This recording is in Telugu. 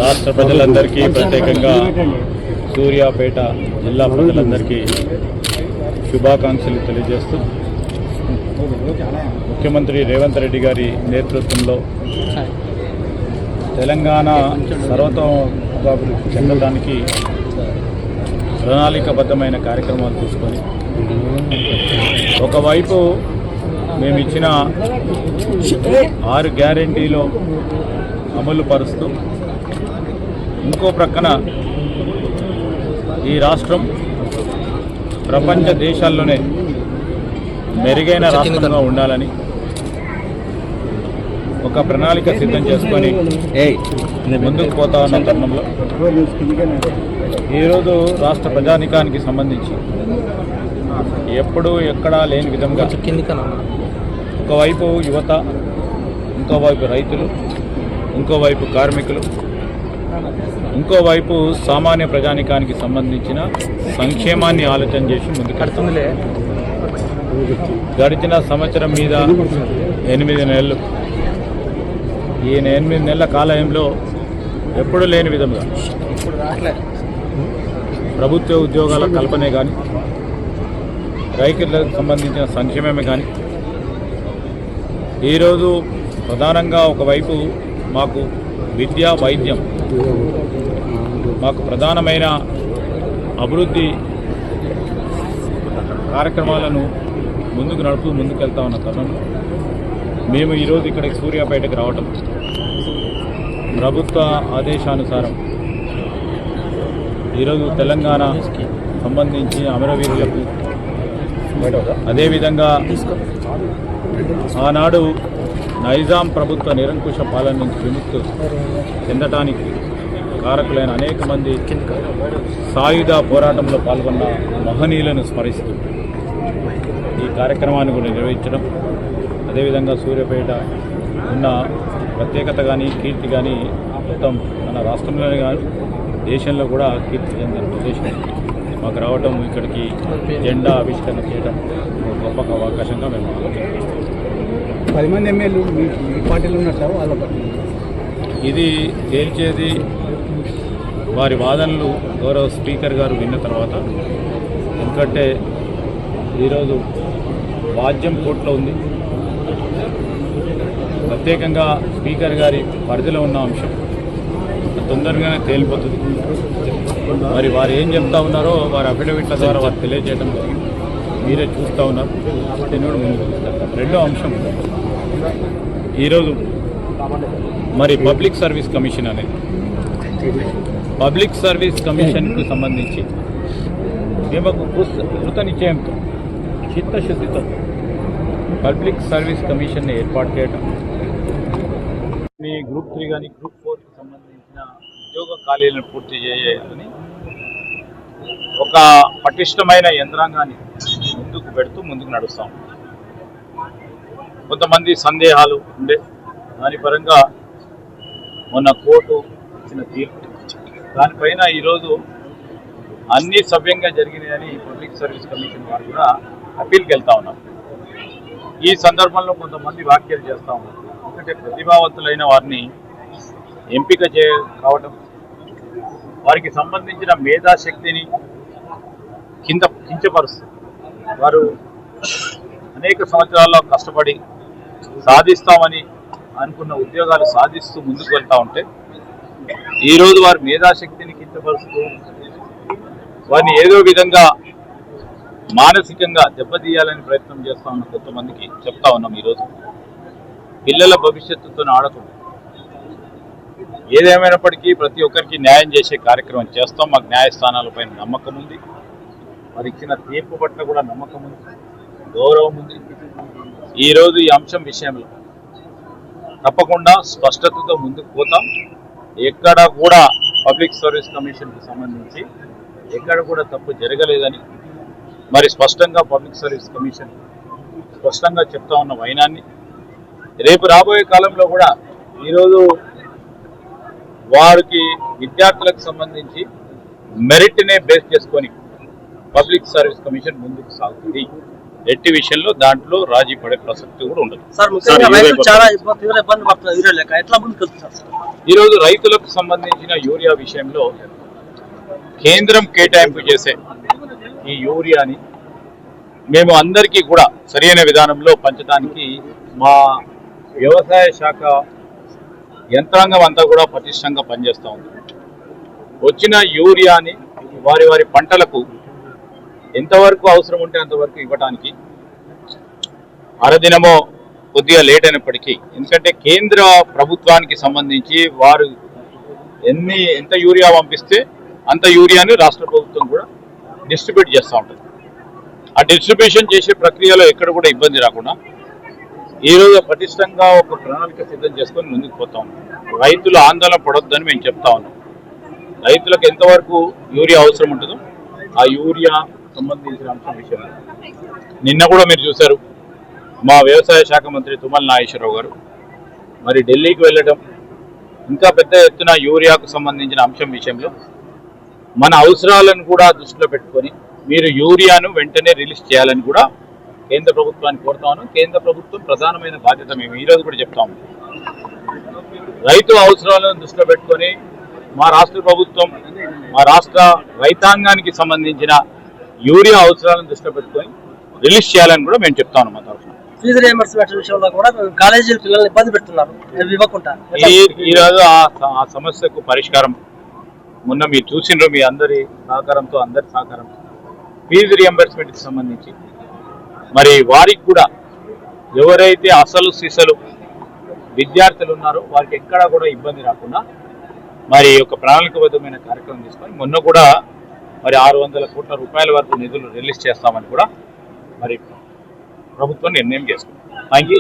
రాష్ట్ర ప్రజలందరికీ ప్రత్యేకంగా సూర్యాపేట జిల్లా ప్రజలందరికీ శుభాకాంక్షలు తెలియజేస్తూ ముఖ్యమంత్రి రేవంత్ రెడ్డి గారి నేతృత్వంలో తెలంగాణ సర్వతోముఖాభివృద్ధి చెందడానికి ప్రణాళికాబద్ధమైన కార్యక్రమాలు తీసుకొని ఒకవైపు మేము ఇచ్చిన 6 గ్యారెంటీలో అమలు పరుస్తూ ఇంకో ప్రక్కన ఈ రాష్ట్రం ప్రపంచ దేశాల్లోనే మెరుగైన రాష్ట్రంగా ఉండాలని ఒక ప్రణాళిక సిద్ధం చేసుకొని ముందుకు పోతా ఉన్న తరుణంలో ఈరోజు రాష్ట్ర ప్రజానికానికి సంబంధించి ఎప్పుడు ఎక్కడా లేని విధంగా ఒకవైపు యువత, ఇంకోవైపు రైతులు, ఇంకోవైపు కార్మికులు, ఇంకోవైపు సామాన్య ప్రజానికానికి సంబంధించిన సంక్షేమాన్ని ఆలోచన చేసి ముందుకెళ్తుంది. గడిచిన సంవత్సరం మీద 8 నెలలు, ఈ 8 నెలల కాలంలో ఎప్పుడు లేని విధంగా ప్రభుత్వ ఉద్యోగాల కల్పనే కానీ, రైతులకు సంబంధించిన సంక్షేమమే కానీ, ఈరోజు ప్రధానంగా ఒకవైపు మాకు విద్య, వైద్యం, మాకు ప్రధానమైన అభివృద్ధి కార్యక్రమాలను ముందుకెళ్తా ఉన్న తరుణంలో మేము ఈరోజు ఇక్కడికి సూర్యాపేటకు రావటం ప్రభుత్వ ఆదేశానుసారం ఈరోజు తెలంగాణ సంబంధించి అమరవీరులకు, అదేవిధంగా ఆనాడు నైజాం ప్రభుత్వ నిరంకుశ పాలన నుంచి విముక్తి చెందటానికి కారకులైన అనేక మంది సాయుధ పోరాటంలో పాల్గొన్న మహనీయులను స్మరిస్తూ ఈ కార్యక్రమాన్ని కూడా నిర్వహించడం, అదేవిధంగా సూర్యాపేట ఉన్న ప్రత్యేకత కానీ, కీర్తి కానీ మొత్తం మన రాష్ట్రంలోనే కాదు దేశంలో కూడా కీర్తి చెందిన ప్రదేశం మాకు రావటం, ఇక్కడికి జెండా ఆవిష్కరణ చేయడం గొప్ప అవకాశంగా మేము 10 మంది ఎమ్మెల్యేలు మీ పార్టీలో ఉన్నట్టు వాళ్ళ పార్టీ ఇది తేల్చేది వారి వాదనలు గౌరవ స్పీకర్ గారు విన్న తర్వాత. ఎందుకంటే ఈరోజు వాద్యం కోర్టులో ఉంది, ప్రత్యేకంగా స్పీకర్ గారి పరిధిలో ఉన్న అంశం తొందరగానే తేలిపోతుంది. మరి వారు ఏం చెప్తా ఉన్నారో వారి అఫిడవిట్ల ద్వారా వారు తెలియజేయడం జరిగింది, మీరే చూస్తూ ఉన్నారు. నేను కూడా ముందు చూస్తాను. రెండో అంశం ఈరోజు మరి పబ్లిక్ సర్వీస్ కమిషన్ అనేది, పబ్లిక్ సర్వీస్ కమిషన్కు సంబంధించి మేము కృత నిశ్చయంతో, చిత్తశుద్ధితో పబ్లిక్ సర్వీస్ కమిషన్ని ఏర్పాటు చేయడం, గ్రూప్ 3 కానీ గ్రూప్ 4కి సంబంధించిన ఉద్యోగ ఖాళీలను పూర్తి చేయాలని ఒక పటిష్టమైన యంత్రాంగాన్ని ముందుకు నడుస్తాం. కొంతమంది సందేహాలు ఉండే దాని పరంగా మొన్న కోర్టు ఇచ్చిన తీర్పు, దానిపైన ఈరోజు అన్నీ సవ్యంగా జరిగినాయని పబ్లిక్ సర్వీస్ కమిషన్ వారు కూడా అప్పీల్కి వెళ్తా ఉన్నారు. ఈ సందర్భంలో కొంతమంది వ్యాఖ్యలు చేస్తూ ఉన్నారు. ఎందుకంటే ప్రతిభావంతులైన వారిని ఎంపిక కావటం, వారికి సంబంధించిన మేధాశక్తిని కించపరుస్తుంది. వారు అనేక సంవత్సరాల్లో కష్టపడి సాధిస్తామని అనుకున్న ఉద్యోగాలు సాధిస్తూ ముందుకు వెళ్తూ ఉంటే ఈరోజు వారి మేధాశక్తిని కించపరుస్తూ వారిని ఏదో విధంగా మానసికంగా దెబ్బతీయాలని ప్రయత్నం చేస్తూ ఉన్న కొంతమందికి చెప్తా ఉన్నాం. ఈరోజు పిల్లల భవిష్యత్తుతో ఆడకూడదు. ఏదేమైనప్పటికీ ప్రతి ఒక్కరికి న్యాయం చేసే కార్యక్రమం చేస్తాం. మాకు న్యాయస్థానాలపైన నమ్మకం ఉంది, వారు ఇచ్చిన తీర్పు పట్ల కూడా నమ్మకం ఉంది, గౌరవం ఉంది. ఈరోజు ఈ అంశం విషయంలో తప్పకుండా స్పష్టతతో ముందుకు పోతాం. ఎక్కడ కూడా పబ్లిక్ సర్వీస్ కమిషన్కి సంబంధించి ఎక్కడ కూడా తప్పు జరగలేదని మరి స్పష్టంగా పబ్లిక్ సర్వీస్ కమిషన్ స్పష్టంగా చెప్తా ఉన్న వైనాన్ని రేపు రాబోయే కాలంలో కూడా ఈరోజు వారికి విద్యార్థులకు సంబంధించి మెరిట్నే బేస్ చేసుకొని పబ్లిక్ సర్వీస్ కమిషన్ ముందుకు సాగుతుంది. ఎట్టి విషయంలో దాంట్లో రాజీ పడే ప్రసక్తి కూడా ఉండదు. సార్ ముఖ్యంగా రైతులు చాలా తీవ్ర ఇబ్బంది పడుతున్నారు యూరియా లేక. ఎట్లా ముందుకు వెళ్తున్నారు సార్? ఈరోజు రైతులకు సంబంధించిన యూరియా విషయంలో కేంద్రం కేటాయింపు చేసే ఈ యూరియాని మేము అందరికీ కూడా సరైన విధానంలో పంచడానికి మా వ్యవసాయ శాఖ యంత్రాంగం అంతా కూడా పటిష్టంగా పనిచేస్తూ ఉంది. వచ్చిన యూరియాని వారి వారి పంటలకు ఎంతవరకు అవసరం ఉంటే అంతవరకు ఇవ్వడానికి అరదినమో కొద్దిగా లేట్ అయినప్పటికీ, ఎందుకంటే కేంద్ర ప్రభుత్వానికి సంబంధించి వారు ఎంత యూరియా పంపిస్తే అంత యూరియాని రాష్ట్ర ప్రభుత్వం కూడా డిస్ట్రిబ్యూట్ చేస్తూ ఉంటుంది. ఆ డిస్ట్రిబ్యూషన్ చేసే ప్రక్రియలో ఎక్కడ కూడా ఇబ్బంది రాకుండా ఈరోజు పటిష్టంగా ఒక ప్రణాళిక సిద్ధం చేసుకొని ముందుకు పోతా ఉన్నాం. రైతులు ఆందోళన పడొద్దని మేము చెప్తా ఉన్నాం. రైతులకు ఎంతవరకు యూరియా అవసరం ఉంటుందో ఆ యూరియా సంబంధించిన అంశం విషయంలో నిన్న కూడా మీరు చూశారు, మా వ్యవసాయ శాఖ మంత్రి తుమ్మల నాగేశ్వరరావు గారు మరి ఢిల్లీకి వెళ్ళడం, ఇంకా పెద్ద ఎత్తున యూరియాకు సంబంధించిన అంశం విషయంలో మన అవసరాలను కూడా దృష్టిలో పెట్టుకొని మీరు యూరియాను వెంటనే రిలీజ్ చేయాలని కూడా కేంద్ర ప్రభుత్వాన్ని కోరుతాను. కేంద్ర ప్రభుత్వం ప్రధానమైన బాధ్యత మేము ఈరోజు కూడా చెప్తాము. రైతు అవసరాలను దృష్టిలో పెట్టుకొని మా రాష్ట్ర ప్రభుత్వం మా రాష్ట్ర రైతాంగానికి సంబంధించిన యూరియా అవసరాలను దృష్టిలో పెట్టుకొని రిలీజ్ చేయాలని కూడా మేము చెప్తాను. మా తరఫున ఫీజు రియంబర్స్మెంట్ విషయంలో కూడా కాలేజీల పిల్లల్ని ఇబ్బంది పెడుతున్నారు ఇవ్వకుండా. ఈరోజు ఆ సమస్యకు పరిష్కారం మొన్న మీరు చూసిండ్రు, మీ అందరి సహకారంతో అందరి సహకారంతో ఫీజు రియంబర్స్మెంట్కి సంబంధించి మరి వారికి కూడా ఎవరైతే అసలు సిసలు విద్యార్థులు ఉన్నారో వారికి ఎక్కడా కూడా ఇబ్బంది రాకుండా మరి ఒక ప్రణాళికబద్ధమైన కార్యక్రమం తీసుకొని మొన్న కూడా మరి 600 కోట్ల రూపాయల వరకు నిధులు రిలీజ్ చేస్తామని కూడా మరి ప్రభుత్వం నిర్ణయం చేసుకుంది. Thank you.